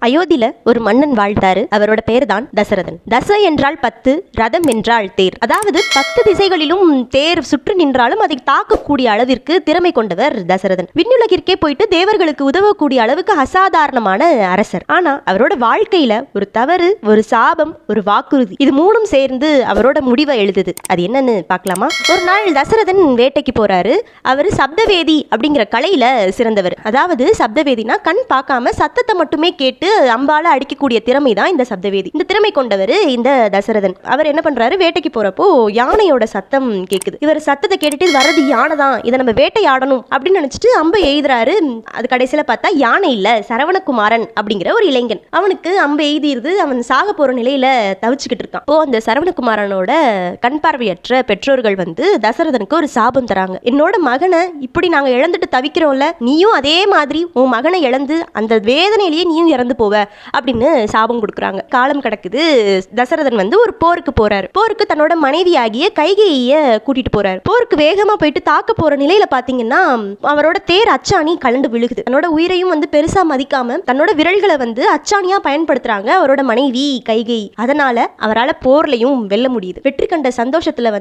அயோத்தியில ஒரு மன்னன் வாழ்ந்தாரு. அவரோட பேர் தான் தசரதன். தச என்றால் 10, ரதம் என்றால் தேர். அதாவது 10 திசைகளிலும் தேர் சுற்றி நின்றாலும் அதை தாக்கக்கூடிய அளவிற்கு திறமை கொண்டவர் தசரதன். விண்ணுலகிற்கே போயிட்டு தேவர்களுக்கு உதவக்கூடிய அளவுக்கு அசாதாரணமான அரசர். ஆனா அவரோட வாழ்க்கையில ஒரு தவறு, ஒரு சாபம், ஒரு வாக்குறுதி, இது மூணும் சேர்ந்து அவரோட முடிவை எழுதுது. அது என்னன்னு பார்க்கலாமா? ஒரு நாள் தசரதன் வேட்டைக்கு போறாரு. அவரு சப்தவேதி அப்படிங்கிற கலையில சிறந்தவர். அதாவது சப்தவேதினா கண் பார்க்காம சத்தத்தை மட்டுமே கேட்டு அம்பால அடிக்கக்கூடிய திறமை தான் இந்த சப்தவேதி. இந்த திறமை கொண்டவர் இந்த தசரதன். அவர் என்ன பண்றாரு, வேட்டைக்கு போறப்போ யானையோட சத்தம் கேக்குது. இவர் சத்தத்தை கேட்டுட்டு வர்றது யானை தான், இதை நம்ம வேட்டையாடணும் அப்படின்னு நினைச்சிட்டு அம்பை எய்துறாரு. அது கடைசியில பார்த்தா யானை இல்ல, சரவணகுமாரன் அப்படிங்கிற ஒரு இளைஞன். அவனுக்கு அம்பு எய்திருது. அவன் சாக போற நிலையில தவிச்சுக்கிட்டு இருக்கான். இப்போ அந்த சரவணகுமாரனோட கண் பார்வையற்ற பெற்றோர்கள் தசரதனுக்கு ஒரு சாபம் தராங்க. என்னோட மகனை இப்படி நாங்க இழந்துட்டு தவிக்கிறோம்ல, நீயும் அதே மாதிரி உன் மகனை இழந்து அந்த வேதனையிலேயே நீயும் இறந்து போவ அப்படின்னு சாபம் கொடுக்குறாங்க. காலம் கிடக்குது. தசரதன் ஒரு போருக்கு போறாரு. போருக்கு தன்னோட மனைவியாகிய கைகேயிய கூட்டிட்டு போறாரு. போருக்கு வேகமா போயிட்டு தாக்க போற நிலையில பாத்தீங்கன்னா அவரோட தேர் அச்சாணி கலண்டு விழுகுது. தன்னோட உயிரையும் பெருசா மதிக்காம தன்னோட விரல்களை அச்சாணியா பயன்படுத்துறாங்க அவரோட மனைவி கைகேயி. அதனால அவரால் போர்லையும் வெல்ல முடியுது. வெற்றி கண்ட சந்தோஷத்துல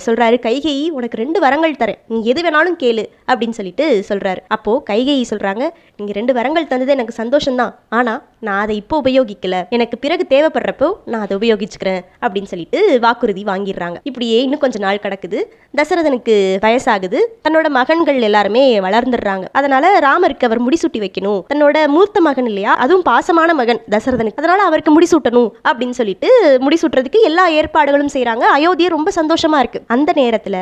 சொல்றாரு, கைகேயி உனக்கு 2 வரங்கள் தரேன், நீ எது வேணாலும் கேளு அப்படின்னு சொல்லிட்டு சொல்றாரு. அப்போ கைகேயி சொல்றாங்க, நீங்க 2 வரங்கள் தந்தது எனக்கு சந்தோஷம் தான், ஆனா நான் அதை இப்போ உபயோகிக்கல, எனக்கு பிறகு தேவைப்படுறப்போ நான் அதை உபயோகிச்சுக்கிறேன் அப்படின்னு சொல்லிட்டு வாக்குறுதி வாங்கிடுறாங்க. இப்படியே இன்னும் கொஞ்ச நாள் கிடக்குது. தசரதனுக்கு வயசாகுது. தன்னோட மகன்கள் எல்லாருமே வளர்ந்துடுறாங்க. அதனால ராமருக்கு அவர் முடிசூட்டி வைக்கணும். தன்னோட மூத்த மகன் இல்லையா, அதுவும் பாசமான மகன் தசரதனுக்கு, அதனால அவருக்கு முடிசூட்டணும் அப்படின்னு சொல்லிட்டு முடிசூட்டுறதுக்கு எல்லா ஏற்பாடுகளும் செய்யறாங்க. அயோத்தியை ரொம்ப சந்தோஷமா இருக்கு. அந்த நேரத்துல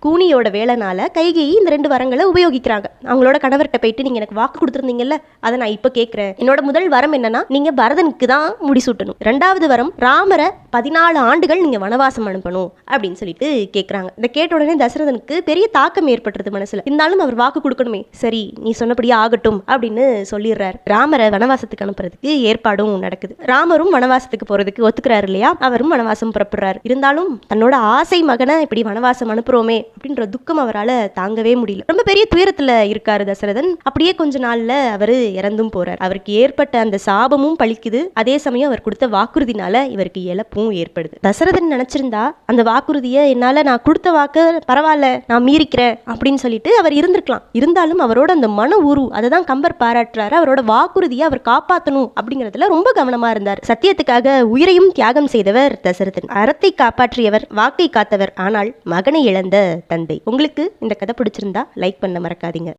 கூனியோட வேலைனால கைகேயி இந்த 2 வரங்களை உபயோகிக்கிறாங்க. அவங்களோட கணவர்கிட்ட போயிட்டு, நீங்க எனக்கு வாக்கு கொடுத்துருந்தீங்கல்ல, அதை நான் இப்ப கேட்கிறேன். என்னோட முதல் வரம் என்னன்னா, நீங்க பரதனுக்கு தான் முடிசூட்டணும். 2வது வரம், ராமரை 14 ஆண்டுகள் நீங்க வனவாசம் அனுப்பணும் அப்படின்னு சொல்லிட்டு கேட்கறாங்க. இதை கேட்ட உடனே தசரதனுக்கு பெரிய தாக்கம் ஏற்படுறது மனசுல. இருந்தாலும் அவர் வாக்கு கொடுக்கணுமே, சரி நீ சொன்னபடியே ஆகட்டும் அப்படின்னு சொல்லிடுறாரு. ராமரை வனவாசத்துக்கு அனுப்புறதுக்கு ஏற்பாடும் நடக்குது. ராமரும் வனவாசத்துக்கு போறதுக்கு ஒத்துக்கிறாரு இல்லையா, அவரும் வனவாசம் புறப்படுறாரு. இருந்தாலும் தன்னோட ஆசை மகனை இப்படி வனவாசம் அனுப்புறோமே அப்படின்ற துக்கம் அவரால் தாங்கவே முடியல. ரொம்ப பெரிய துயரத்துல இருக்காரு தசரதன். அப்படியே கொஞ்ச நாள்ல அவரு இறந்தும் போறார். அவருக்கு ஏற்பட்ட அந்த சாபமும் பழிக்குது. அதே சமயம் அவர் கொடுத்த வாக்குறுதினால இவருக்கு இழப்பும் ஏற்படுது. தசரதன் நினைச்சிருந்தா அந்த வாக்குறுதியை, என்னால நான் கொடுத்த வாக்கு பரவாயில்ல, நான் மீறிக்கிறேன் அப்படின்னு சொல்லிட்டு அவர் இருந்திருக்கலாம். இருந்தாலும் அவரோட அந்த மன உரு, அதை தான் கம்பர் பாராட்டுறாரு. அவரோட வாக்குறுதியை அவர் காப்பாற்றணும் அப்படிங்கறதுல ரொம்ப கவனமா இருந்தார். சத்தியத்துக்காக உயிரையும் தியாகம் செய்தவர் தசரதன். அறத்தை காப்பாற்றியவர், வாக்கை காத்தவர். ஆனால் மகனை இழந்த தந்தை. உங்களுக்கு இந்த கதை பிடிச்சிருந்தா லைக் பண்ண மறக்காதீங்க.